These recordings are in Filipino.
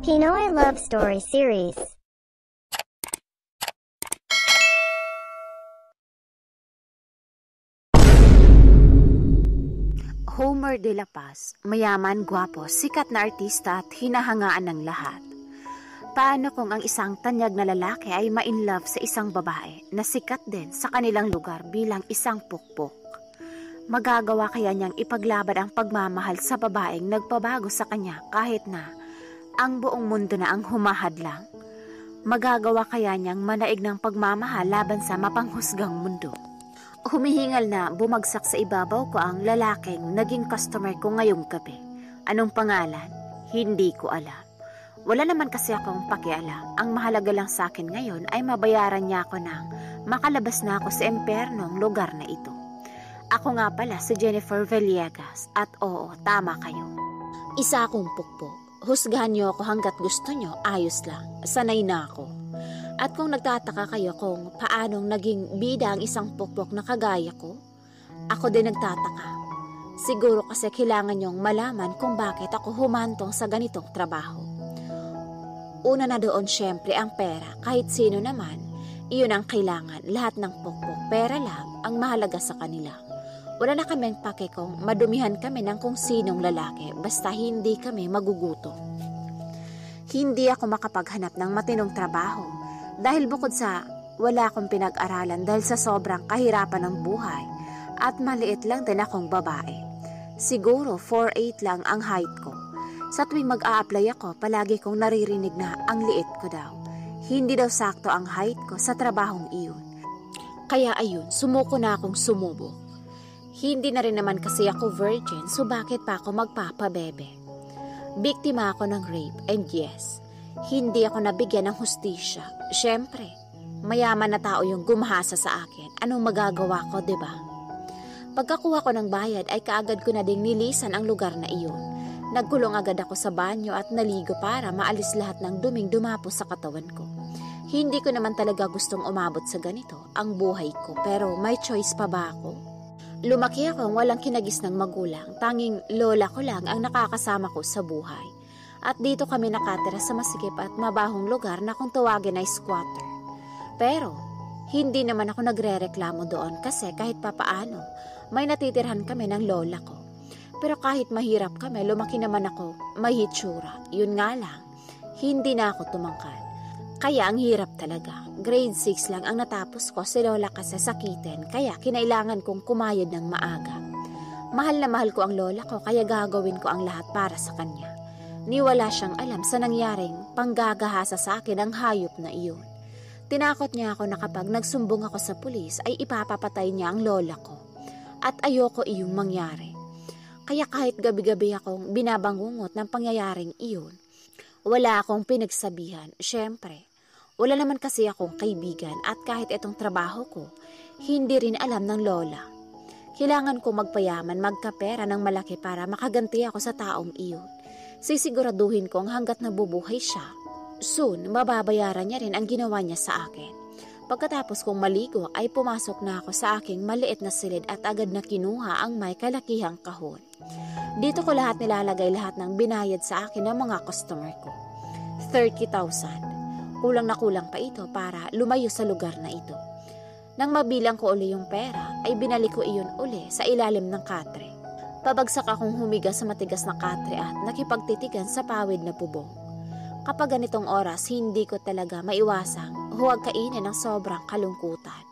Pinoy Love Story Series. Homer de la Paz, mayaman, gwapo, sikat na artista at hinahangaan ng lahat. Paano kung ang isang tanyag na lalaki ay ma-inlove sa isang babae na sikat din sa kanilang lugar bilang isang pukpok? Magagawa kaya niyang ipaglaban ang pagmamahal sa babaeng nagpabago sa kanya kahit na ang buong mundo na ang humahadlang? Magagawa kaya niyang manaig ng pagmamahal laban sa mapanghusgang mundo? Humihingal na bumagsak sa ibabaw ko ang lalaking naging customer ko ngayong gabi. Anong pangalan? Hindi ko alam. Wala naman kasi akong pakialam. Ang mahalaga lang sa akin ngayon ay mabayaran niya ako ng makalabas na ako sa impernong lugar na ito. Ako nga pala si Jennifer Villegas at oo, tama kayo. Isa akong pukpok. Husgahan niyo ako hanggat gusto niyo, ayos lang. Sanay na ako. At kung nagtataka kayo kung paanong naging bida ang isang pukpok na kagaya ko, ako din nagtataka. Siguro kasi kailangan niyong malaman kung bakit ako humantong sa ganitong trabaho. Una na doon syempre ang pera. Kahit sino naman, iyon ang kailangan. Lahat ng pukpok, pera lang ang mahalaga sa kanila. Wala na kaming pake kung madumihan kami ng kung sinong lalaki basta hindi kami magugutom. Hindi ako makapaghanap ng matinong trabaho dahil bukod sa wala akong pinag-aralan dahil sa sobrang kahirapan ng buhay at maliit lang din akong babae. Siguro 4'8" lang ang height ko. Sa tuwing mag-a-apply ako, palagi kong naririnig na ang liit ko daw. Hindi daw sakto ang height ko sa trabahong iyon. Kaya ayun, sumuko na akong sumubok. Hindi na rin naman kasi ako virgin, so bakit pa ako magpapabebe? Biktima ako ng rape, and yes, hindi ako nabigyan ng hustisya. Siyempre, mayaman na tao yung gumahasa sa akin. Anong magagawa ko, diba? Pagkakuha ko ng bayad ay kaagad ko na ding nilisan ang lugar na iyon. Nagkulong agad ako sa banyo at naligo para maalis lahat ng duming dumapo sa katawan ko. Hindi ko naman talaga gustong umabot sa ganito, ang buhay ko, pero may choice pa ba ako? Lumaki akong walang kinagis ng magulang, tanging lola ko lang ang nakakasama ko sa buhay. At dito kami nakatira sa masikip at mabahong lugar na kung tawagin ay squatter. Pero, hindi naman ako nagre-reklamo doon kasi kahit papaano, may natitirhan kami ng lola ko. Pero kahit mahirap kami, lumaki naman ako may hitsura. Yun nga lang, hindi na ako tumangkad. Kaya ang hirap talaga. Grade 6 lang ang natapos ko, si lola kasi sakitin, kaya kinailangan kong kumayod ng maaga. Mahal na mahal ko ang lola ko, kaya gagawin ko ang lahat para sa kanya. Niwala siyang alam sa nangyaring panggagahasa sa akin ang hayop na iyon. Tinakot niya ako na kapag nagsumbong ako sa pulis ay ipapapatay niya ang lola ko. At ayoko iyong mangyari. Kaya kahit gabi-gabi akong binabangungot ng pangyayaring iyon, wala akong pinagsabihan. Siyempre, wala naman kasi akong kaibigan at kahit itong trabaho ko, hindi rin alam ng lola. Kailangan ko magpayaman, magkapera ng malaki para makaganti ako sa taong iyon. Sisiguraduhin kong hanggat nabubuhay siya, soon mababayaran niya rin ang ginawa niya sa akin. Pagkatapos kong maligo ay pumasok na ako sa aking maliit na silid at agad na kinuha ang may kalakihang kahon. Dito ko lahat nilalagay lahat ng binayad sa akin ng mga customer ko. 30,000. Kulang na kulang pa ito para lumayo sa lugar na ito. Nang mabilang ko uli yung pera, ay binalik ko iyon uli sa ilalim ng katre. Pabagsak akong humiga sa matigas na katre at nakipagtitigan sa pawid na bubong. Kapag ganitong oras, hindi ko talaga maiwasang huwag kainin ng sobrang kalungkutan.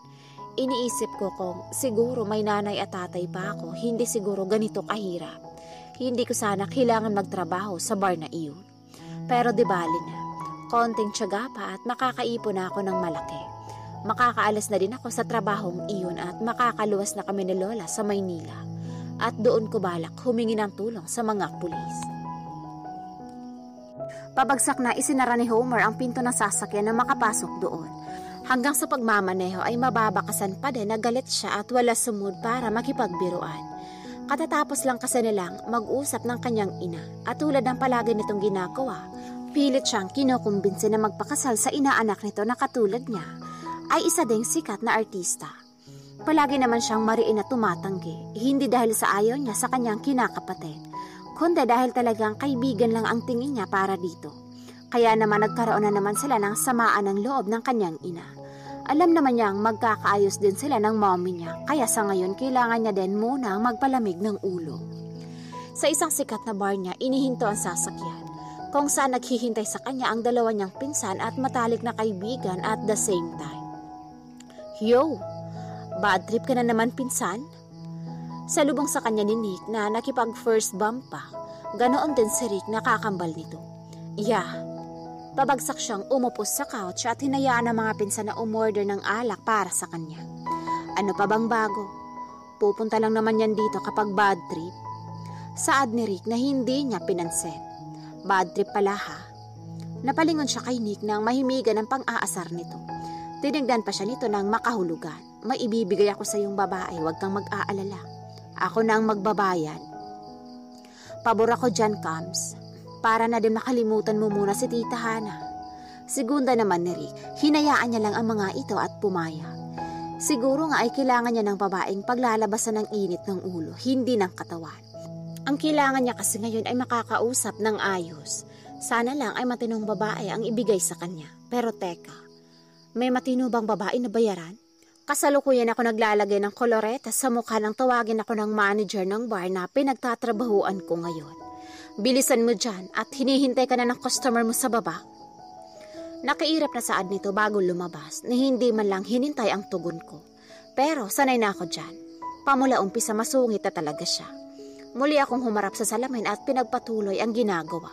Iniisip ko kung siguro may nanay at tatay pa ako, hindi siguro ganito kahirap. Hindi ko sana kailangan magtrabaho sa bar na iyon. Pero di bali na, konting tiyaga pa at makakaipon na ako ng malaki. Makakaalas na din ako sa trabahong iyon at makakaluwas na kami ni lola sa Maynila. At doon ko balak humingi ng tulong sa mga pulis. Pabagsak na isinara ni Homer ang pinto ng sasakyan na makapasok doon. Hanggang sa pagmamaneho ay mababakasan pa din na galit siya at wala sumud para makipagbiruan. Katatapos lang kasi nilang mag-usap ng kanyang ina at tulad ng palagi nitong ginagawa, pilit siyang kinukumbinsi na magpakasal sa inaanak nito na katulad niya ay isa ding sikat na artista. Palagi naman siyang mariin na tumatanggi, hindi dahil sa ayaw niya sa kanyang kinakapatid, kundi dahil talagang kaibigan lang ang tingin niya para dito. Kaya naman nagkaroon na naman sila ng samaan ng loob ng kanyang ina. Alam naman niyang magkakaayos din sila ng mommy niya, kaya sa ngayon kailangan niya din muna magpalamig ng ulo. Sa isang sikat na bar niya, inihinto ang sasakyan, kung saan naghihintay sa kanya ang dalawa niyang pinsan at matalik na kaibigan at the same time. Yo! Bad trip ka na naman, pinsan? Salubong sa kanya ni Nick na nakipag first bump pa, ganoon din si Rick na kakambal nito. Yeah. Pabagsak siyang umupos sa couch at hinayaan ang mga pinsan na umorder ng alak para sa kanya. Ano pa bang bago? Pupunta lang naman yan dito kapag bad trip. Saad ni Rick na hindi niya pinansin. Bad trip pala ha. Napalingon siya kay Nick nang mahimigan ang pang-aasar nito. Tinignan pa siya nito ng makahulugan. May ibibigay ako sa iyong babae, huwag kang mag-aalala. Ako na ang magbabayad. Pabor ako dyan, Kams. Para na din makalimutan mo muna si Tita Hana. Segunda naman ni Rick, hinayaan niya lang ang mga ito at pumayag. Siguro nga ay kailangan niya ng babaeng paglalabasan ng init ng ulo, hindi ng katawan. Ang kailangan niya kasi ngayon ay makakausap ng ayos. Sana lang ay matinong babae ang ibigay sa kanya. Pero teka, may matino bang babae na bayaran? Kasalukuyan ako naglalagay ng koloreta sa mukha nang tawagin ako ng manager ng bar na pinagtatrabahuan ko ngayon. Bilisan mo dyan at hinihintay ka na ng customer mo sa baba. Nakairap na saad nito bago lumabas na hindi man lang hinintay ang tugon ko. Pero sanay na ako dyan. Pamula umpisa masungit na talaga siya. Muli akong humarap sa salamin at pinagpatuloy ang ginagawa.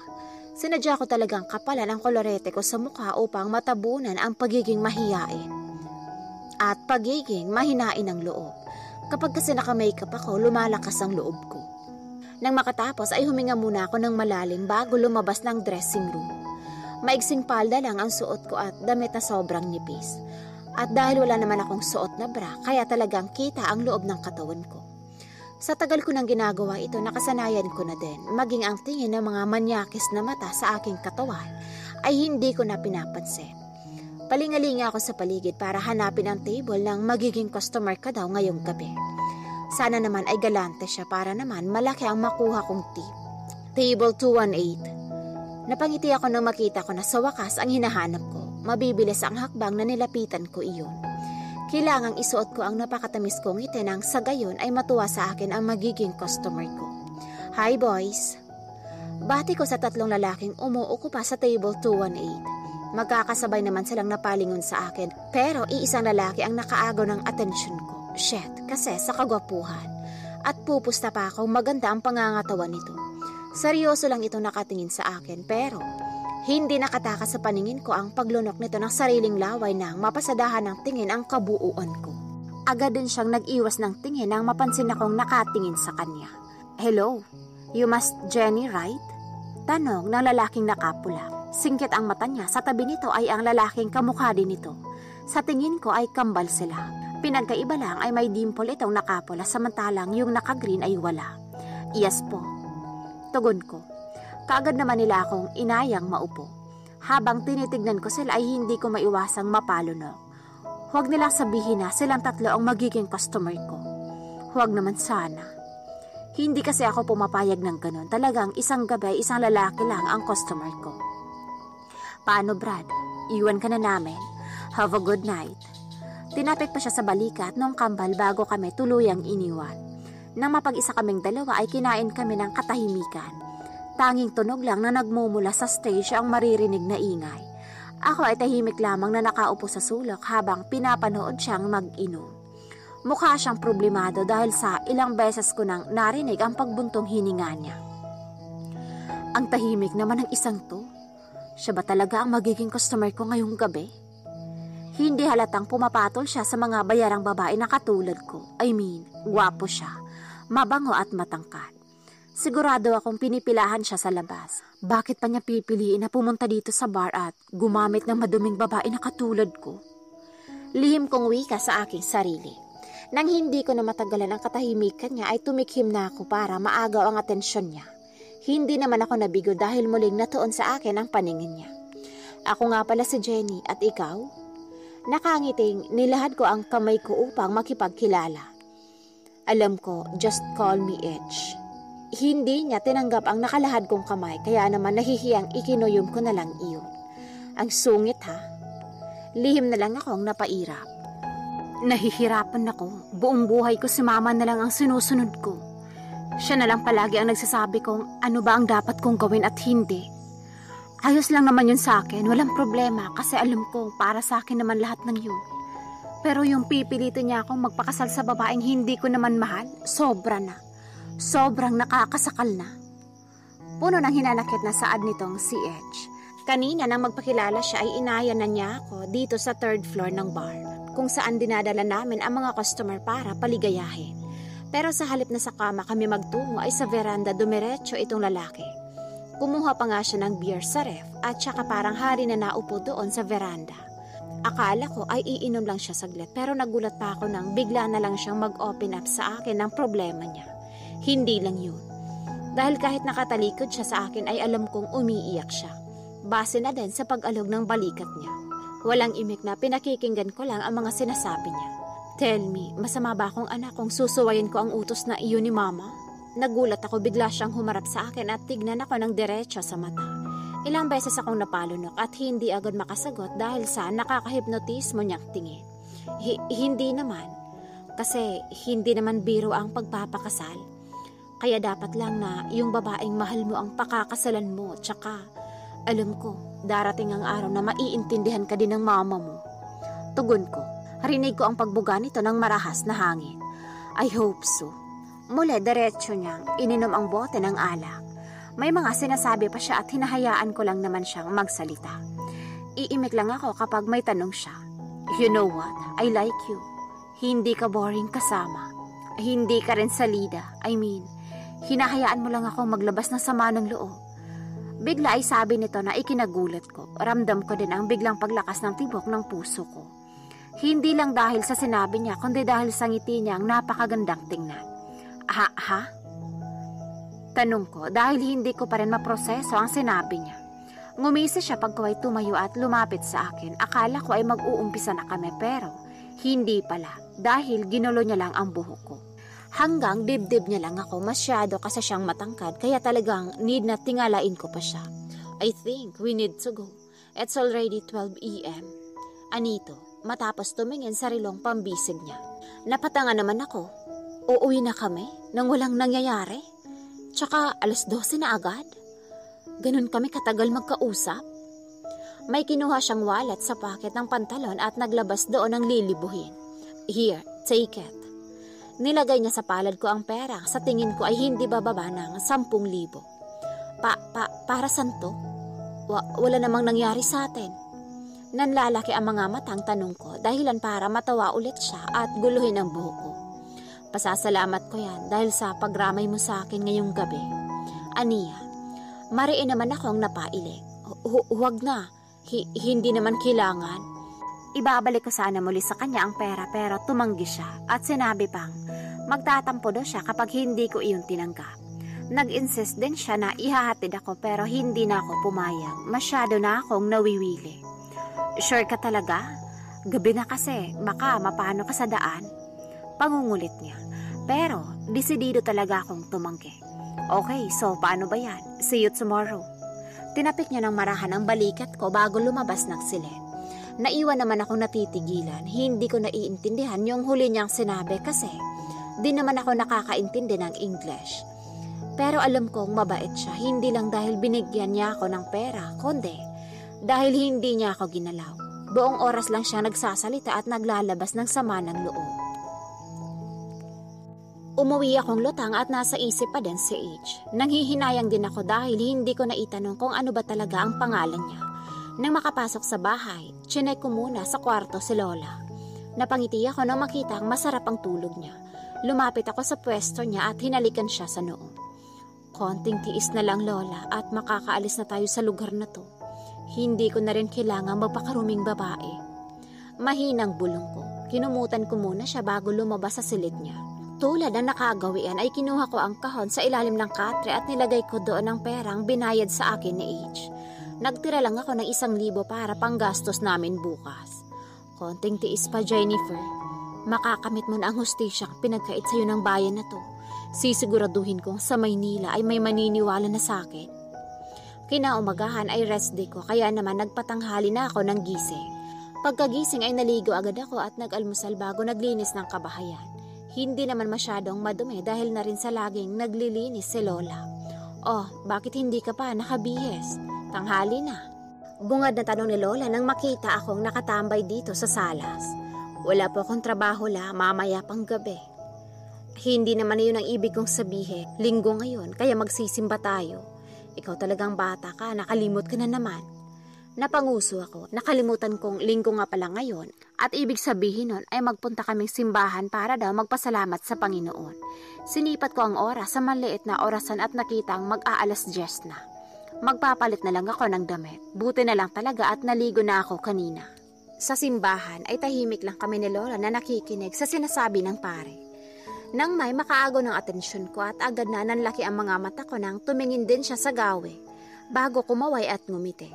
Sinadya ko talagang kapalan ang kolorete ko sa mukha upang matabunan ang pagiging mahiyain at pagiging mahinain ng loob. Kapag kasi naka-makeup ako, lumalakas ang loob ko. Nang makatapos ay huminga muna ako ng malalim bago lumabas ng dressing room. Maigsing palda lang ang suot ko at damit na sobrang nipis. At dahil wala naman akong suot na bra, kaya talagang kita ang loob ng katawan ko. Sa tagal ko nang ginagawa ito, nakasanayan ko na din, maging ang tingin ng mga manyakis na mata sa aking katawan ay hindi ko na pinapansin. Palingalinga ako sa paligid para hanapin ang table ng magiging customer ka daw ngayong gabi. Sana naman ay galante siya para naman malaki ang makuha kong tip. Table 218. Napangiti ako nang makita ko na sa wakas ang hinahanap ko. Mabibilis ang hakbang na nilapitan ko iyon. Kailangang isuot ko ang napakatamis kong ngiti nang sa gayon ay matuwa sa akin ang magiging customer ko. Hi boys! Bati ko sa tatlong lalaking umuuko pa sa table 218. Magkakasabay naman silang napalingon sa akin, pero iisang lalaki ang nakaagaw ng atensyon ko. Shit, kasi sa kagwapuhan. At pupusta pa ako, maganda ang pangangatawan nito. Seryoso lang ito nakatingin sa akin, pero hindi nakatakas sa paningin ko ang paglunok nito ng sariling laway nang mapasadahan ng tingin ang kabuuan ko. Agad din siyang nag-iwas ng tingin nang mapansin akong nakatingin sa kanya. Hello, you must Jenny, right? Tanong ng lalaking nakapula. Singkit ang mata niya, sa tabi nito ay ang lalaking kamukha din nito. Sa tingin ko ay kambal sila. Pinagkaiba lang ay may dimple itong nakapula samantalang yung nakagreen ay wala. Yes po. Tugon ko. Kaagad naman nila akong inayang maupo. Habang tinitignan ko sila ay hindi ko maiwasang mapalunok. Huwag nilang sabihin na silang tatlo ang magiging customer ko. Huwag naman sana. Hindi kasi ako pumapayag ng ganun. Talagang isang gabi, isang lalaki lang ang customer ko. Paano Brad? Iwan ka na namin. Have a good night. Tinapik pa siya sa balikat nung kambal bago kami tuluyang iniwan. Nang mapag-isa kaming dalawa ay kinain kami ng katahimikan. Tanging tunog lang na nagmumula sa stage ang maririnig na ingay. Ako ay tahimik lamang na nakaupo sa sulok habang pinapanood siyang mag-inom. Mukha siyang problemado dahil sa ilang beses ko nang narinig ang pagbuntong hininga niya. Ang tahimik naman ng isang to. Siya ba talaga ang magiging customer ko ngayong gabi? Hindi halatang pumapatol siya sa mga bayarang babae na katulad ko. I mean, gwapo siya, mabango at matangkad. Sigurado akong pinipilahan siya sa labas. Bakit pa niya pipiliin na pumunta dito sa bar at gumamit ng maduming babae na katulad ko? Lihim kong wika sa aking sarili. Nang hindi ko na matagalan ang katahimikan niya ay tumikhim na ako para maagaw ang atensyon niya. Hindi naman ako nabigo dahil muling natuon sa akin ang paningin niya. Ako nga pala si Jenny at ikaw? Nakangiting nilahad ko ang kamay ko upang makipagkilala. Alam ko, just call me Edge. Hindi niya tinanggap ang nakalahad kong kamay, kaya naman nahihiyang ikinuyom ko na lang iyon. Ang sungit ha? Lihim na lang akong napairap. Nahihirapan ako. Buong buhay ko si mama na lang ang sinusunod ko. Siya na lang palagi ang nagsasabi kong ano ba ang dapat kong gawin at hindi. Ayos lang naman yun sa akin, walang problema kasi alam kong para sa akin naman lahat ng yun. Pero yung pipilitin niya akong magpakasal sa babaeng hindi ko naman mahal, sobra na. Sobrang nakakasakal na. Puno ng hinanakit na saad nitong si Edge. Kanina nang magpakilala siya ay inaya na niya ako dito sa 3rd floor ng bar, kung saan dinadala namin ang mga customer para paligayahin. Pero sa halip na sa kama kami magtungo ay sa veranda dumiretso itong lalaki. Kumuha pa nga siya ng beer sa ref at saka parang hari na naupo doon sa veranda. Akala ko ay iinom lang siya saglit pero nagulat pa ako nang bigla na lang siyang mag-open up sa akin ng problema niya. Hindi lang yun. Dahil kahit nakatalikod siya sa akin ay alam kong umiiyak siya. Base na din sa pag-alog ng balikat niya. Walang imik na pinakikinggan ko lang ang mga sinasabi niya. Tell me, masama ba akong anak kung susuwayin ko ang utos na iyon ni mama? Nagulat ako, bigla siyang humarap sa akin at tignan ako ng diretso sa mata. Ilang beses akong napalunok at hindi agad makasagot dahil sa nakakahipnotismo niyang tingin. Hindi naman. Kasi hindi naman biro ang pagpapakasal. Kaya dapat lang na yung babaeng mahal mo ang pakakasalan mo. Tsaka, alam ko, darating ang araw na maiintindihan ka din ng mama mo. Tugon ko. Harinig ko ang pagbuga nito ng marahas na hangin. I hope so. Muli, diretso niyang ininom ang bote ng alak. May mga sinasabi pa siya at hinahayaan ko lang naman siyang magsalita. Iimik lang ako kapag may tanong siya. You know what? I like you. Hindi ka boring kasama. Hindi ka rin salida. I mean, hinahayaan mo lang ako maglabas ng sama ng loob. Bigla ay sabi nito na ikinagulat ko. Ramdam ko din ang biglang paglakas ng tibok ng puso ko. Hindi lang dahil sa sinabi niya, kundi dahil sa ngiti niya ang napakagandang tingnan. Ha? Tanong ko dahil hindi ko pa rin maproseso ang sinabi niya. Ngumisi siya pag ay tumayo at lumapit sa akin. Akala ko ay mag-uumpisa na kami pero hindi pala dahil ginulo niya lang ang buhok ko. Hanggang dibdib niya lang ako, masyado kasi siyang matangkad kaya talagang need na tingalain ko pa siya. I think we need to go. It's already 12 a.m. Anito, matapos tumingin sa rilong pambisig niya. Napatanga naman ako. Uuwi na kami nang walang nangyayari. Tsaka 12:00 na agad. Ganun kami katagal magkausap. May kinuha siyang wallet sa pocket ng pantalon at naglabas doon ng lilibuhin. Here, take it. Nilagay niya sa palad ko ang pera. Sa tingin ko ay hindi bababa ng 10,000. Para santo? Wala namang nangyari sa atin. Nanlalaki ang mga matang tanong ko dahilan para matawa ulit siya at guluhin ang buhok ko. Pasasalamat ko yan dahil sa pagramay mo sa akin ngayong gabi. Aniya, mariin naman akong napailing. Huwag na, hindi naman kailangan. Ibabalik ko sana muli sa kanya ang pera pero tumanggi siya at sinabi pang magtatampo daw siya kapag hindi ko iyon tinanggap. Nag-insist din siya na ihahatid ako pero hindi na ako pumayag. Masyado na akong nawiwili. Sure ka talaga? Gabi na kasi, baka mapano ka sa daan? Pangungulit niya. Pero, desidido talaga akong tumanggi. Okay, so paano ba yan? See you tomorrow. Tinapik niya ng marahan ang balikat ko bago lumabas ng silid. Naiwan naman akong natitigilan. Hindi ko naiintindihan yung huli niyang sinabi kasi di naman ako nakakaintindi ng English. Pero alam kong mabait siya, hindi lang dahil binigyan niya ako ng pera, kundi dahil hindi niya ako ginalaw. Buong oras lang siya nagsasalita at naglalabas ng sama ng loob. Umuwi akong lutang at nasa isip pa din si H. Nanghihinayang din ako dahil hindi ko naitanong kung ano ba talaga ang pangalan niya. Nang makapasok sa bahay, chinek ko muna sa kwarto si Lola. Napangiti ako nang makita ang masarap ang tulog niya. Lumapit ako sa pwesto niya at hinalikan siya sa noo. Konting tiis na lang Lola at makakaalis na tayo sa lugar na to. Hindi ko na rin kailangang magpakaruming babae. Mahinang bulong ko. Kinumutan ko muna siya bago lumabas sa silid niya. Tulad ng nakagawian ay kinuha ko ang kahon sa ilalim ng katre at nilagay ko doon ang perang binayad sa akin ni H. Nagtira lang ako ng 1,000 para panggastos namin bukas. Konting tiis pa, Jennifer. Makakamit mo na ang hustisyang pinagkait sa'yo ng bayan na to. Sisiguraduhin kong sa Maynila ay may maniniwala na sa akin. Kinaumagahan ay rest day ko, kaya naman nagpatanghali na ako ng gising. Pagkagising ay naligo agad ako at nag-almusal bago naglinis ng kabahayan. Hindi naman masyadong madumi dahil na rin sa laging naglilinis si Lola. Oh, bakit hindi ka pa nakabihis? Tanghali na. Bungad na tanong ni Lola nang makita akong nakatambay dito sa salas. Wala po akong trabaho mamaya pang gabi. Hindi naman yun ang ibig kong sabihin. Linggo ngayon, kaya magsisimba tayo. Ikaw talagang bata ka, nakalimot ka na naman. Napanguso ako, nakalimutan kong linggo nga pala ngayon at ibig sabihin nun ay magpunta kaming simbahan para daw magpasalamat sa Panginoon. Sinipat ko ang oras sa maliit na orasan at nakitang mag-aalas 10 na. Magpapalit na lang ako ng damit. Buti na lang talaga at naligo na ako kanina. Sa simbahan ay tahimik lang kami ni Lola na nakikinig sa sinasabi ng pare. Nang may makaago ng atensyon ko at agad na nanlaki ang mga mata ko nang tumingin din siya sa gawe bago kumaway at ngumiti.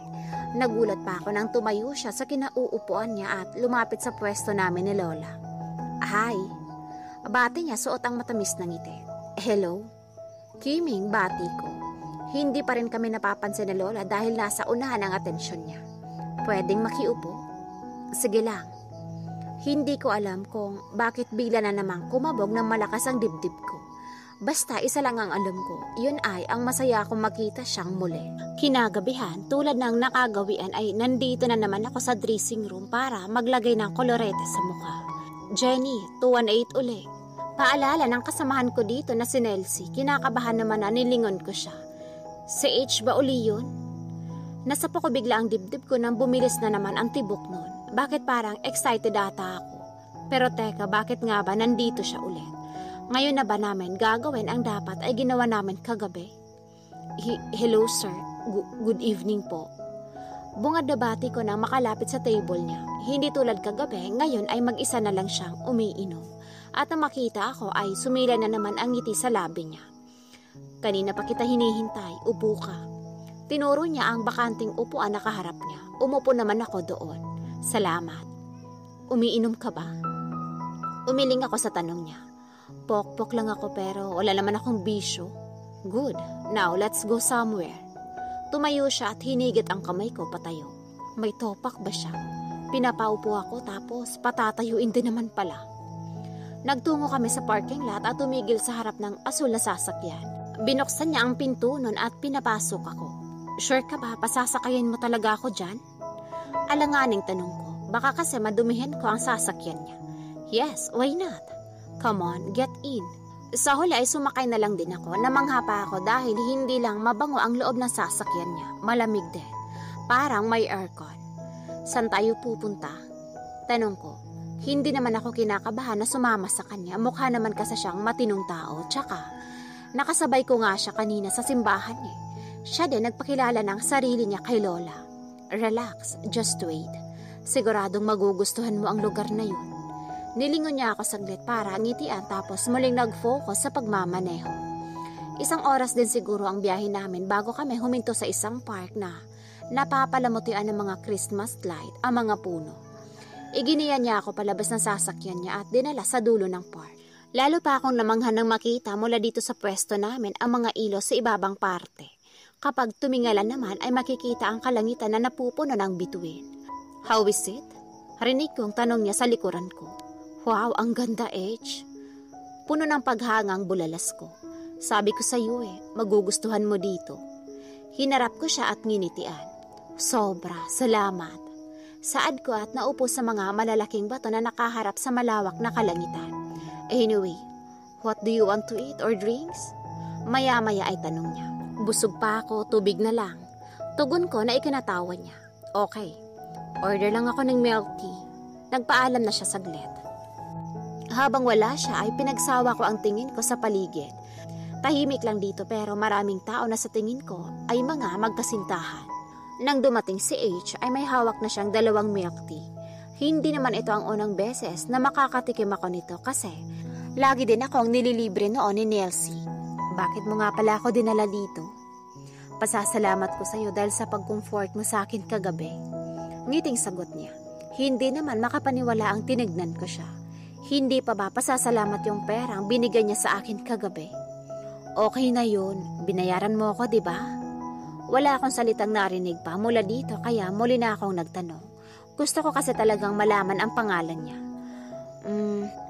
Nagulat pa ako nang tumayo siya sa kinauupuan niya at lumapit sa pwesto namin ni Lola. Hi! Bati niya suot ang matamis na ngiti. Hello? Kiming, bati ko. Hindi pa rin kami napapansin ni Lola dahil nasa unahan ang atensyon niya. Pwedeng makiupo? Sige lang. Hindi ko alam kung bakit bigla na namang kumabog ng malakas ang dibdib ko. Basta isa lang ang alam ko, yun ay ang masaya akong makita siyang muli. Kinagabihan, tulad ng nakagawian ay nandito na naman ako sa dressing room para maglagay ng kolorete sa mukha. Jenny, 218 uli. Paalala ng kasamahan ko dito na si Nelsie, kinakabahan naman na nilingon ko siya. Si H ba uli yun? Nasapo ko bigla ang dibdib ko nang bumilis na naman ang tibok nun. Bakit parang excited ata ako? Pero teka, bakit nga ba nandito siya ulit? Ngayon na ba namin gagawin ang dapat ay ginawa namin kagabi? Hello sir, good evening po. Bungad na bati ko nang makalapit sa table niya. Hindi tulad kagabi, ngayon ay mag-isa na lang siyang umiinom. At nang makita ako ay sumila na naman ang ngiti sa labi niya. Kanina pa kita hinihintay, upo ka. Tinuro niya ang bakanting upuan na kaharap niya. Umupo naman ako doon. Salamat. Umiinom ka ba? Umiling ako sa tanong niya. Pok-pok lang ako pero wala naman akong bisyo. Good. Now, let's go somewhere. Tumayo siya at hinigit ang kamay ko patayo. May topak ba siya? Pinapaupo ako tapos patatayuin din naman pala. Nagtungo kami sa parking lot at tumigil sa harap ng asul na sasakyan. Binuksan niya ang pinto nun at pinapasok ako. Sure ka ba? Pasasakayin mo talaga ako dyan? Alanganing tanong ko. Baka kasi madumihin ko ang sasakyan niya. Yes, why not? Come on, get in. Sa huli ay sumakay na lang din ako. Namangha pa ako dahil hindi lang mabango ang loob ng sasakyan niya. Malamig din. Parang may aircon. Saan tayo pupunta? Tanong ko. Hindi naman ako kinakabahan na sumama sa kanya. Mukha naman kasi siyang matinong tao. Tsaka, nakasabay ko nga siya kanina sa simbahan niya. Siya din nagpakilala ng sarili niya kay Lola. Relax, just wait. Siguradong magugustuhan mo ang lugar na yun. Nilingon niya ako saglit para ngitian tapos muling nag-focus sa pagmamaneho. Isang oras din siguro ang biyahe namin bago kami huminto sa isang park na napapalamutian ng mga Christmas light ang mga puno. Iginiyan niya ako palabas ng sasakyan niya at dinala sa dulo ng park. Lalo pa akong namangha nang makita mula dito sa pwesto namin ang mga ilo sa ibabang parte. Kapag tumingalan naman ay makikita ang kalangitan na napupuno ng bituin. How is it? Rinig kong tanong niya sa likuran ko. Wow, ang ganda, H. Puno ng paghangang bulalas ko. Sabi ko sa iyo magugustuhan mo dito. Hinarap ko siya at nginitian. Sobra, salamat. Saad ko at naupo sa mga malalaking bato na nakaharap sa malawak na kalangitan. Anyway, what do you want to eat or drinks? Maya-maya ay tanong niya. Busog pa ako, tubig na lang. Tugon ko na ikinatawa niya. Okay, order lang ako ng milk tea. Nagpaalam na siya saglit. Habang wala siya ay pinagsawa ko ang tingin ko sa paligid. Tahimik lang dito pero maraming tao na sa tingin ko ay mga magkasintahan. Nang dumating si H ay may hawak na siyang 2 milk tea. Hindi naman ito ang unang beses na makakatikim ako nito kasi lagi din akong nililibre noon ni Nelsie. Bakit mo nga pala ako dinala dito? Pasasalamat ko sa iyo dahil sa pag-comfort mo sa akin kagabi. Ngiting sagot niya. Hindi naman makapaniwala ang tinignan ko siya. Hindi pa ba pasasalamat yung perang binigay niya sa akin kagabi? Okay na yun, binayaran mo ako, di ba? Wala akong salitang narinig pa mula dito kaya muli na akong nagtanong. Gusto ko kasi talagang malaman ang pangalan niya.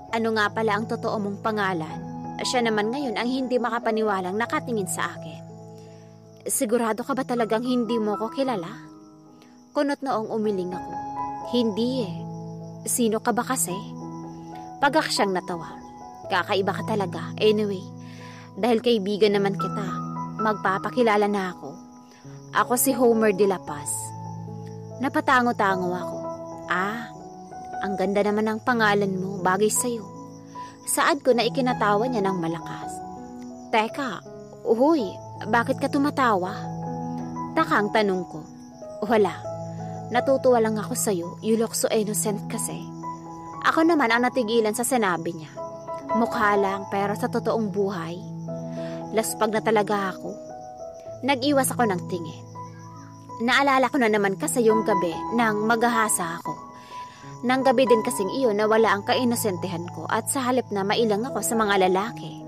Ano nga pala ang totoo mong pangalan? Siya naman ngayon ang hindi makapaniwalang nakatingin sa akin. Sigurado ka ba talagang hindi mo ko kilala? Kunot noong umiling ako. Hindi eh. Sino ka ba kasi? Pagak siyang natawa. Kakaiba ka talaga. Anyway, dahil kaibigan naman kita, magpapakilala na ako. Ako si Homer de la Paz. Napatango-tango ako. Ang ganda naman ng pangalan mo, bagay sa'yo. Saad ko na ikinatawa niya ng malakas. Teka, uy, bakit ka tumatawa? Takang tanong ko. Wala. Natutuwa lang ako sa'yo, you look so innocent kasi. Ako naman ang natigilan sa sinabi niya. Mukha lang pero sa totoong buhay. Laspag na talaga ako. Nag-iwas ako ng tingin. Naalala ko na naman kasi yung gabi nang maghahasa ako. Nang gabi din kasing iyon na wala ang kainosentehan ko at sa halip na mailang ako sa mga lalaki.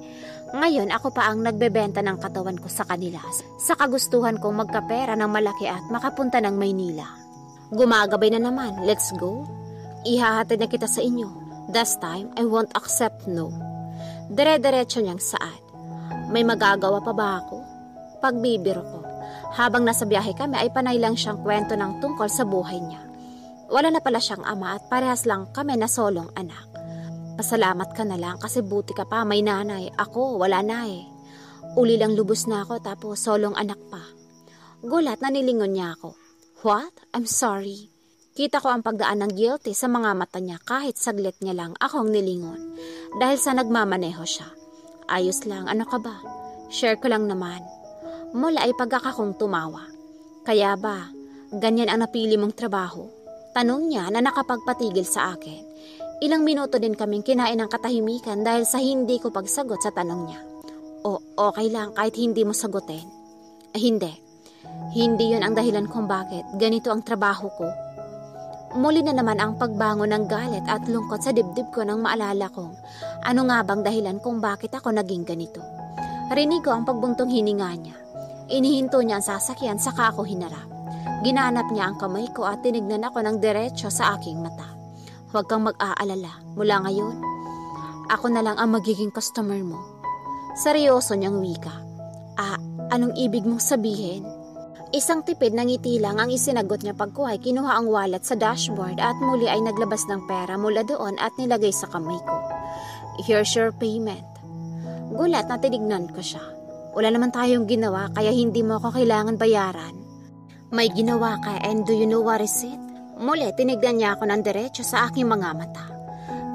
Ngayon ako pa ang nagbebenta ng katawan ko sa kanila sa kagustuhan kong magkapera ng malaki at makapunta ng Maynila. Gumagabay na naman, let's go. Ihahatid na kita sa inyo. This time, I won't accept no. Dire-diretso niyang saad. May magagawa pa ba ako? Pagbibiro ko. Habang nasa biyahe kami ay panay lang siyang kwento ng tungkol sa buhay niya. Wala na pala siyang ama at parehas lang kami na solong anak. Pasalamat ka na lang kasi buti ka pa may nanay. Ako, wala na eh. Uli lang lubos na ako tapos solong anak pa. Gulat na nilingon niya ako. What? I'm sorry. Kita ko ang pagdaan ng guilty sa mga mata niya kahit saglit niya lang akong nilingon. Dahil sa nagmamaneho siya. Ayos lang, ano ka ba? Share ko lang naman. Mula ay pagkakakong tumawa. Kaya ba, ganyan ang napili mong trabaho? Tanong niya na nakapagpatigil sa akin. Ilang minuto din kaming kinain ng katahimikan dahil sa hindi ko pagsagot sa tanong niya. O, okay lang kahit hindi mo sagutin. Hindi. Hindi yun ang dahilan kung bakit ganito ang trabaho ko. Muli na naman ang pagbangon ng galit at lungkot sa dibdib ko nang maalala kong ano nga bang dahilan kung bakit ako naging ganito. Rinig ko ang pagbuntong hininga niya. Inihinto niya ang sasakyan saka ako hinarap. Ginanap niya ang kamay ko at tinignan ako ng diretso sa aking mata. Huwag kang mag-aalala. Mula ngayon, ako na lang ang magiging customer mo. Seryoso niyang wika. Anong ibig mong sabihin? Isang tipid na ngiti lang ang isinagot niya pagkuhay kinuha ang wallet sa dashboard at muli ay naglabas ng pera mula doon at nilagay sa kamay ko. Here's your payment. Gulat na tinignan ko siya. Wala naman tayong ginawa kaya hindi mo ako kailangan bayaran. May ginawa ka and do you know what is it? Muli tinignan niya ako ng diretso sa aking mga mata.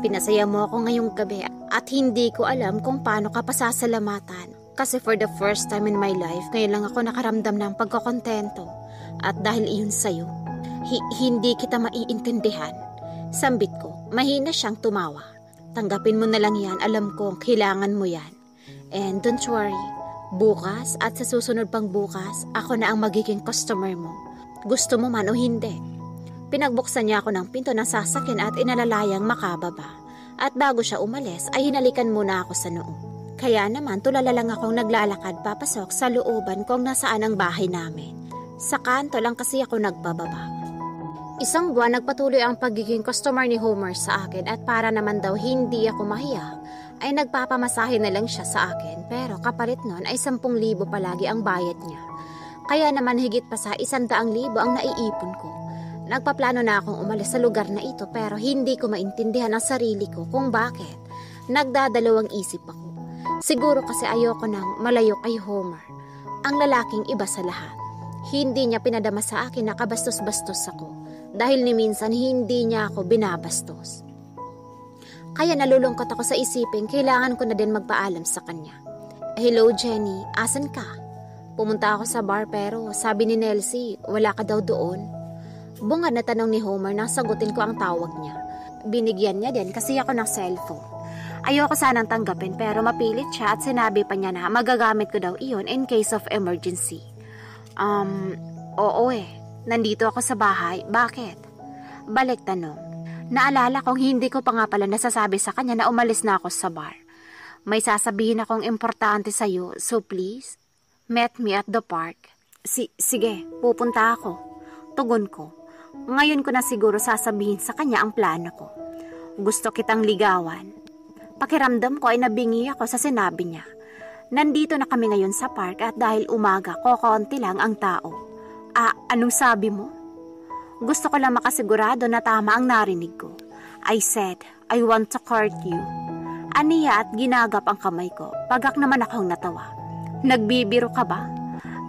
Pinasaya mo ako ngayong gabi at hindi ko alam kung paano ka pasasalamatan. Kasi for the first time in my life, ngayon lang ako nakaramdam ng pagkokontento. At dahil iyon sa'yo, hindi kita maiintindihan. Sambit ko, mahina siyang tumawa. Tanggapin mo na lang yan, alam kong kailangan mo yan. And don't worry, bukas at sa susunod pang bukas, ako na ang magiging customer mo. Gusto mo man o hindi. Pinagbuksan niya ako ng pinto ng sasakyan at inalalayang makababa. At bago siya umalis, ay hinalikan muna ako sa noo. Kaya naman tulala lang akong naglalakad papasok sa looban kung nasaan ang bahay namin. Sa kanto lang kasi ako nagbababa. Isang buwan nagpatuloy ang pagiging customer ni Homer sa akin at para naman daw hindi ako mahiya, ay nagpapamasahe na lang siya sa akin pero kapalit nun ay 10,000 palagi ang bayad niya. Kaya naman higit pa sa 100,000 ang naiipon ko. Nagpaplano na akong umalis sa lugar na ito pero hindi ko maintindihan ang sarili ko kung bakit. Nagdadalawang isip ako. Siguro kasi ayoko nang malayo kay Homer. Ang lalaking iba sa lahat. Hindi niya pinadama sa akin na kabastos-bastos ako. Dahil ni minsan hindi niya ako binabastos. Kaya nalulungkot ako sa isipin kailangan ko na din magpaalam sa kanya. Hello Jenny, asan ka? Pumunta ako sa bar pero sabi ni Nelsie, wala ka daw doon. Bungad na tanong ni Homer nang sagutin ko ang tawag niya. Binigyan niya din kasi ako ng cellphone. Ayoko sanang tanggapin pero mapilit siya at sinabi pa niya na magagamit ko daw iyon in case of emergency. Oo nandito ako sa bahay. Bakit? Balik tanong, naalala kong hindi ko pa nga pala nasasabi sa kanya na umalis na ako sa bar. May sasabihin akong importante sa'yo, so please, meet me at the park. Sige, pupunta ako. Tugon ko. Ngayon ko na siguro sasabihin sa kanya ang plano ko. Gusto kitang ligawan. Pakiramdam ko ay nabingi ako sa sinabi niya. Nandito na kami ngayon sa park at dahil umaga, kokonti lang ang tao. Anong sabi mo? Gusto ko lang makasigurado na tama ang narinig ko. I said, I want to court you. Aniya at ginagap ang kamay ko. Pagak naman akong natawa. Nagbibiro ka ba?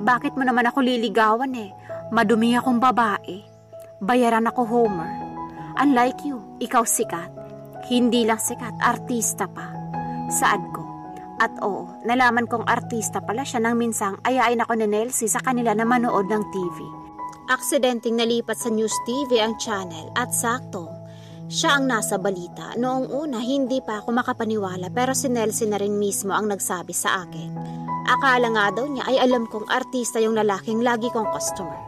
Bakit mo naman ako liligawan Madumi akong babae. Bayaran ako, Homer. Unlike you, ikaw sikat. Hindi lang sikat, artista pa. Saad ko. At oo, nalaman kong artista pala siya nang minsang ayain ako ni Nelsie sa kanila na manood ng TV. Aksidenteng nalipat sa News TV ang channel at sakto, siya ang nasa balita. Noong una, hindi pa ako makapaniwala pero si Nelsie na rin mismo ang nagsabi sa akin. Akala nga daw niya ay alam kong artista yung lalaking lagi kong customer.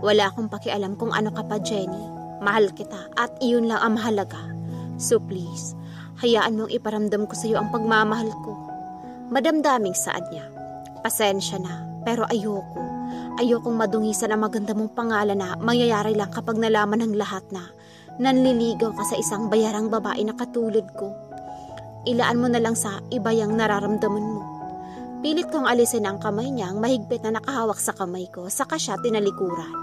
Wala akong pakialam kung ano ka pa, Jenny. Mahal kita at iyon lang ang mahalaga. So please, hayaan mong iparamdam ko sa iyo ang pagmamahal ko. Madamdaming saad niya. Pasensya na, pero ayokong madungisan ang maganda mong pangalan na mangyayari lang kapag nalaman ng lahat na nanliligaw ka sa isang bayarang babae na katulad ko. Ilaan mo na lang sa iba yung nararamdaman mo. Pilit kong alisin ang kamay niyang mahigpit na nakahawak sa kamay ko, saka siya tinalikuran.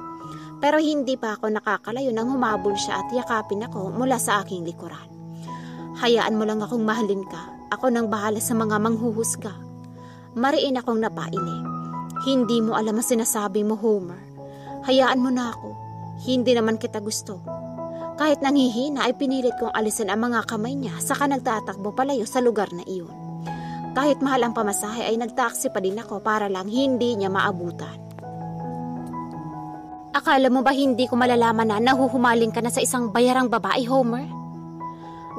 Pero hindi pa ako nakakalayo nang humabol siya at yakapin ako mula sa aking likuran. Hayaan mo lang akong mahalin ka. Ako nang bahala sa mga manghuhusga. Mariin akong napaili. Hindi mo alam ang sinasabi mo, Homer. Hayaan mo na ako. Hindi naman kita gusto. Kahit nanghihina ay pinilit kong alisin ang mga kamay niya saka nagtatakbo palayo sa lugar na iyon. Kahit mahal ang pamasahe ay nagtaksi pa din ako para lang hindi niya maabutan. Akala mo ba hindi ko malalaman na nahuhumaling ka na sa isang bayarang babae, Homer?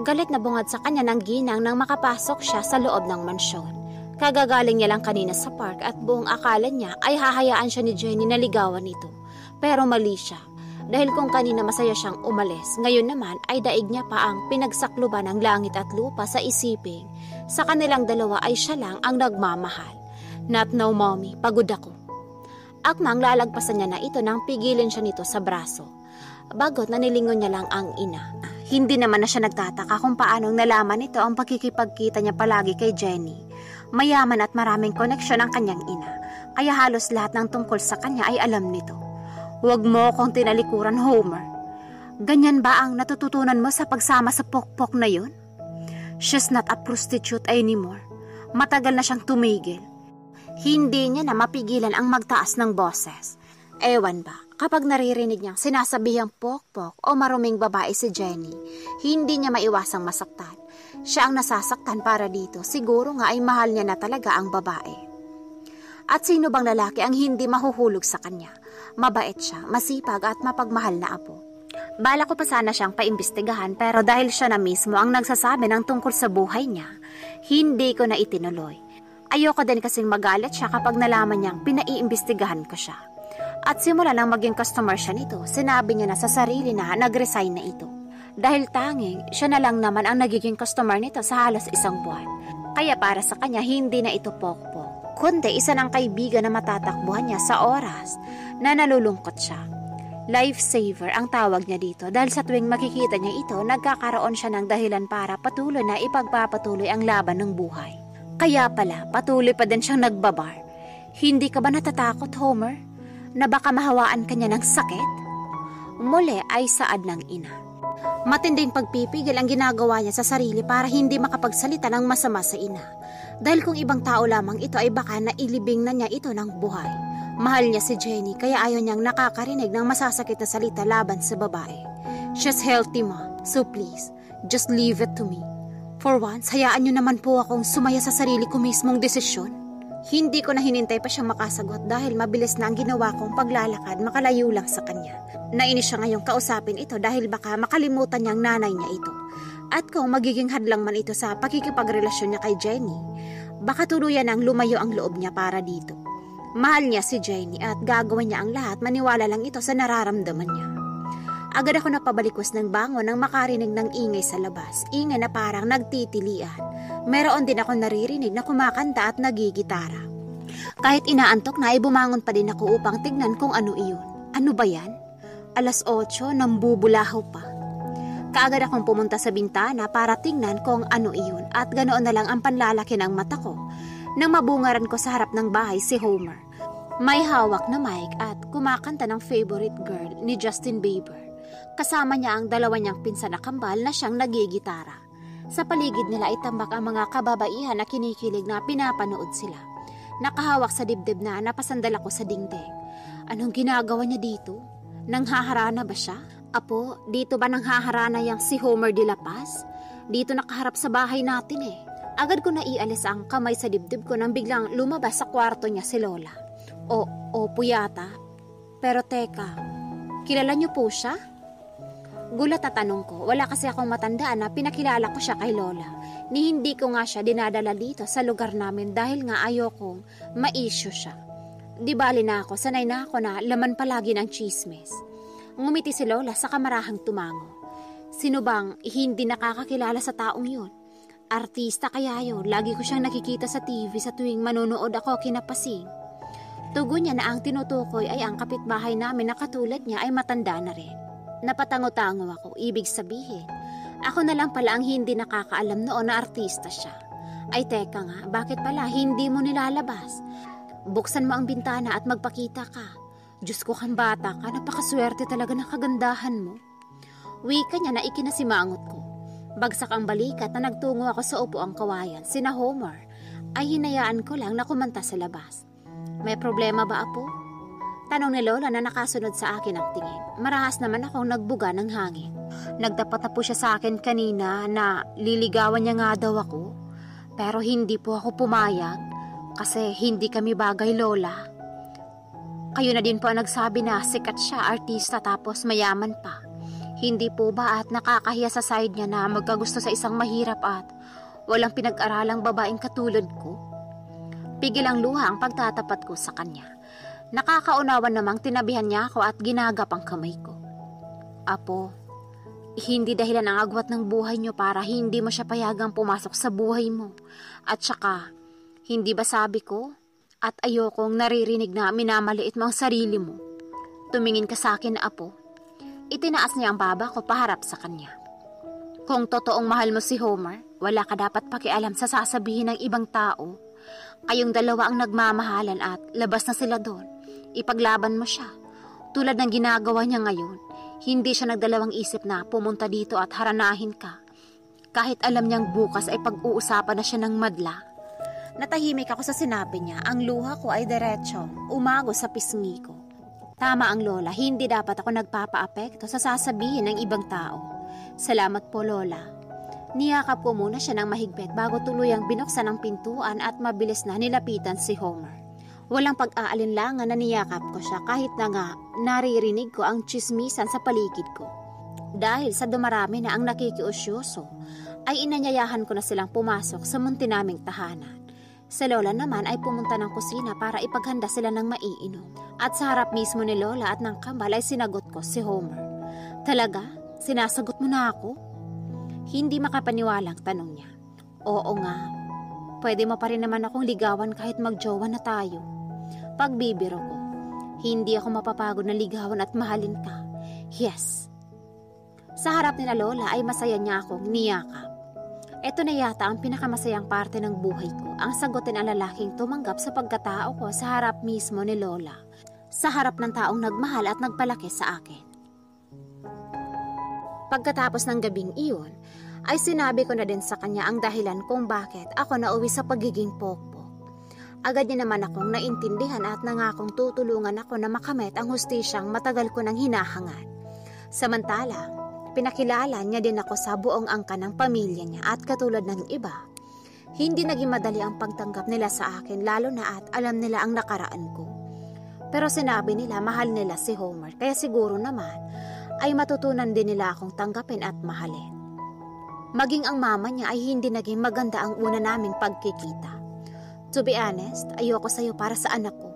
Galit na bungad sa kanya ng ginang nang makapasok siya sa loob ng mansyon. Kagagaling niya lang kanina sa park at buong akala niya ay hahayaan siya ni Jenny na ligawan nito. Pero mali siya. Dahil kung kanina masaya siyang umalis, ngayon naman ay daig niya pa ang pinagsakluban ng langit at lupa sa isiping. Sa kanilang dalawa ay siya lang ang nagmamahal. Not now, mommy, pagod ako. Akmang lalagpasan niya na ito nang pigilin siya nito sa braso. Bagot na nilingon niya lang ang ina. Hindi naman na siya nagtataka kung paanong nalaman nito ang pagkikipagkita niya palagi kay Jenny. Mayaman at maraming koneksyon ang kanyang ina, kaya halos lahat ng tungkol sa kanya ay alam nito. Huwag mo akong tinalikuran, Homer. Ganyan ba ang natututunan mo sa pagsama sa pokpok na yun? She's not a prostitute anymore. Matagal na siyang tumigil. Hindi niya na mapigilan ang magtaas ng boses. Ewan ba, kapag naririnig niyang sinasabihang pokpok o maruming babae si Jenny, hindi niya maiwasang masaktan. Siya ang nasasaktan para dito, siguro nga ay mahal niya na talaga ang babae. At sino bang lalaki ang hindi mahuhulog sa kanya? Mabait siya, masipag at mapagmahal na apo. Bala ko pa sana siyang paimbestigahan pero dahil siya na mismo ang nagsasabi ng tungkol sa buhay niya, hindi ko na itinuloy. Ayoko din kasing magalit siya kapag nalaman niyang pinaiimbestigahan ko siya. At simula nang maging customer siya nito, sinabi niya na sa sarili na nag-resign na ito. Dahil tanging, siya na lang naman ang nagiging customer nito sa halos isang buwan. Kaya para sa kanya, hindi na ito pokpok. Kundi isa ng kaibigan na matatakbuhan niya sa oras na nalulungkot siya. Lifesaver ang tawag niya dito dahil sa tuwing makikita niya ito, nagkakaroon siya ng dahilan para patuloy na ipagpapatuloy ang laban ng buhay. Kaya pala, patuloy pa din siyang nagbabar. Hindi ka ba natatakot, Homer? Na baka mahawaan kanya ng sakit? Muli ay saad ng ina. Matinding pagpipigil ang ginagawa niya sa sarili para hindi makapagsalita ng masama sa ina. Dahil kung ibang tao lamang ito ay baka nailibing na niya ito ng buhay. Mahal niya si Jenny kaya ayaw niyang nakakarinig ng masasakit na salita laban sa babae. She's healthy, mom, so please, just leave it to me. For once, hayaan niyo naman po akong sumaya sa sarili ko mismong desisyon. Hindi ko na hinintay pa siyang makasagot dahil mabilis na ang ginawa kong paglalakad makalayo lang sa kanya. Nainis siya ngayong kausapin ito dahil baka makalimutan niyang nanay niya ito. At kung magiging hadlang man ito sa pakikipagrelasyon niya kay Jenny, baka tuluyan ang lumayo ang loob niya para dito. Mahal niya si Jenny at gagawin niya ang lahat maniwala lang ito sa nararamdaman niya. Agad ako napabalikos ng bangon nang makarinig ng ingay sa labas. Ingay na parang nagtitilian. Meron din ako naririnig na kumakanta at nagigitara. Kahit inaantok na ay bumangon pa din ako upang tignan kung ano iyon. Ano ba yan? 8:00, nambubulahaw pa. Kaagad akong pumunta sa bintana para tingnan kung ano iyon at ganoon na lang ang panlalaki ng mata ko nang mabungaran ko sa harap ng bahay si Homer. May hawak na mic at kumakanta ng favorite girl ni Justin Bieber. Kasama niya ang dalawa niyang pinsan na kambal na siyang nagigitara. Sa paligid nila ay tambak ang mga kababaihan na kinikilig na pinapanood sila. Nakahawak sa dibdib na napasandal ako sa dingding. Anong ginagawa niya dito? Nanghaharana ba siya? Apo, dito ba nanghaharana yang si Homer de la Paz? Dito nakaharap sa bahay natin eh. Agad ko na ialis ang kamay sa dibdib ko nang biglang lumabas sa kwarto niya si Lola. Opo yata. Pero teka, kilala niyo po siya? Gulat at tanong ko, wala kasi akong matandaan na pinakilala ko siya kay Lola. Ni hindi ko nga siya dinadala dito sa lugar namin dahil nga ayokong ma-issue siya. Di bali na ako, sanay na ako na laman palagi ng chismis. Ngumiti si Lola sa kamarahang tumango. Sino bang hindi nakakakilala sa taong yun? Artista kaya yun, lagi ko siyang nakikita sa TV sa tuwing manonood ako kinapasing. Tugon niya na ang tinutukoy ay ang kapitbahay namin na katulad niya ay matanda na rin. Napatango-tango ako, ibig sabihin, ako na lang pala ang hindi nakakaalam noon na artista siya. Ay teka nga, bakit pala hindi mo nilalabas? Buksan mo ang bintana at magpakita ka. Diyos ko kang bata ka, napakaswerte talaga ng kagandahan mo. Wika niya na ikinasimangot ko. Bagsak ang balikat na nagtungo ako sa upuang kawayan, sina Homer, ay hinayaan ko lang na kumanta sa labas. May problema ba, apo? Tanong ni Lola na nakasunod sa akin ang tingin. Marahas naman akong nagbuga ng hangin. Nagdapat na po siya sa akin kanina na liligawan niya nga daw ako. Pero hindi po ako pumayag kasi hindi kami bagay, Lola. Kayo na din po ang nagsabi na sikat siya, artista tapos mayaman pa. Hindi po ba at nakakahiya sa side niya na magkagusto sa isang mahirap at walang pinag-aralang babaeng katulad ko? Pigil ang luha ang pagtatapat ko sa kanya. Nakakaunawan namang tinabihan niya ako at ginagap ang kamay ko. Apo, hindi dahilan ang agwat ng buhay niyo para hindi mo siya payagang pumasok sa buhay mo. At saka, hindi ba sabi ko? At ayokong naririnig na minamaliit mo ang sarili mo. Tumingin ka sa akin, apo. Itinaas niya ang baba ko paharap sa kanya. Kung totoong mahal mo si Homer, wala ka dapat pakialam sa sasabihin ng ibang tao. Kayong dalawa ang nagmamahalan at labas na sila doon. Ipaglaban mo siya. Tulad ng ginagawa niya ngayon, hindi siya nagdalawang isip na pumunta dito at haranahin ka. Kahit alam niyang bukas ay pag-uusapan na siya ng madla. Natahimik ako sa sinabi niya, ang luha ko ay diretso, umago sa pisngi ko. Tama ang Lola, hindi dapat ako nagpapa-apekto sa sasabihin ng ibang tao. Salamat po, Lola. Niyakap ko muna siya ng mahigpit bago tuluyang binuksan ang pintuan at mabilis na nilapitan si Homer. Walang pag-aalinlangan na niyakap ko siya kahit na nga naririnig ko ang tsismisan sa paligid ko. Dahil sa dumarami na ang nakikiusyoso, ay inanyayahan ko na silang pumasok sa munti naming tahanan. Si Lola naman ay pumunta ng kusina para ipaghanda sila ng maiinom. At sa harap mismo ni Lola at ng kambal ay sinagot ko si Homer. Talaga? Sinasagot mo na ako? Hindi makapaniwalang tanong niya. Oo nga. Pwede mo pa rin naman akong ligawan kahit magjowa na tayo. Pagbibiro ko, hindi ako mapapagod na ligawan at mahalin ka. Yes. Sa harap ni na Lola ay masaya niya akong niyakap. Ito na yata ang pinakamasayang parte ng buhay ko, ang sagutin ang lalaking tumanggap sa pagkatao ko sa harap mismo ni Lola. Sa harap ng taong nagmahal at nagpalaki sa akin. Pagkatapos ng gabing iyon, ay sinabi ko na din sa kanya ang dahilan kung bakit ako nauwi sa pagiging pokpok. Agad niya naman akong naintindihan at nangakong tutulungan ako na makamit ang hustisyang matagal ko nang hinahangad. Samantala, pinakilala niya din ako sa buong angka ng pamilya niya at katulad ng iba, hindi naging madali ang pagtanggap nila sa akin lalo na at alam nila ang nakaraan ko. Pero sinabi nila mahal nila si Homer kaya siguro naman ay matutunan din nila akong tanggapin at mahalin. Maging ang mama niya ay hindi naging maganda ang una naming pagkikita. To be honest, ayoko sa'yo para sa anak ko.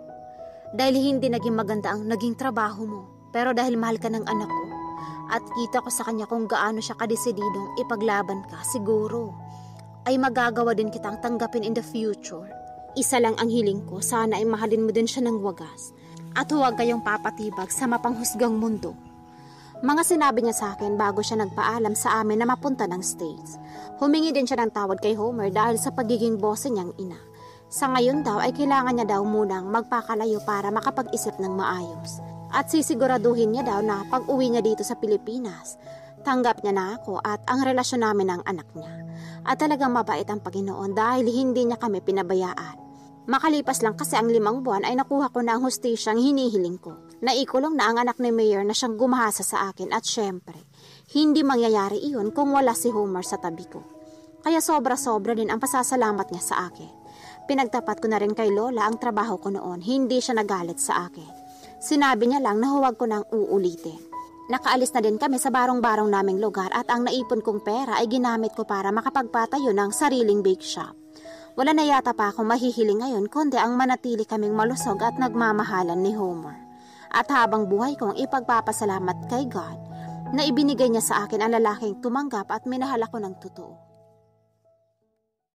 Dahil hindi naging maganda ang naging trabaho mo, pero dahil mahal ka ng anak ko, at kita ko sa kanya kung gaano siya kadesididong ipaglaban ka, siguro ay magagawa din kitang tanggapin in the future. Isa lang ang hiling ko, sana ay mahalin mo din siya ng wagas at huwag kayong papatibag sa mapanghusgang mundo. Mga sinabi niya sa akin bago siya nagpaalam sa amin na mapunta ng States. Humingi din siya ng tawad kay Homer dahil sa pagiging boss niyang ina. Sa ngayon daw ay kailangan niya daw munang magpakalayo para makapag-isip ng maayos. At sisiguraduhin niya daw na pag uwi niya dito sa Pilipinas, tanggap niya na ako at ang relasyon namin ng anak niya. At talagang mabait ang Panginoon dahil hindi niya kami pinabayaan. Makalipas lang kasi ang 5 buwan ay nakuha ko na ang hustisyang hinihiling ko. Naikulong na ang anak ni Mayor na siyang gumahasa sa akin at syempre, hindi mangyayari iyon kung wala si Homer sa tabi ko. Kaya sobra-sobra din ang pasasalamat niya sa akin. Pinagtapat ko na rin kay Lola ang trabaho ko noon, hindi siya nagalit sa akin. Sinabi niya lang na huwag ko nang uulitin. Nakaalis na din kami sa barong-barong naming lugar at ang naipon kong pera ay ginamit ko para makapagpatayo ng sariling bake shop. Wala na yata pa akong mahihiling ngayon kundi ang manatili kaming malusog at nagmamahalan ni Homer. At habang buhay kong ipagpapasalamat kay God na ibinigay niya sa akin ang lalaking tumanggap at minahal ako ng totoo.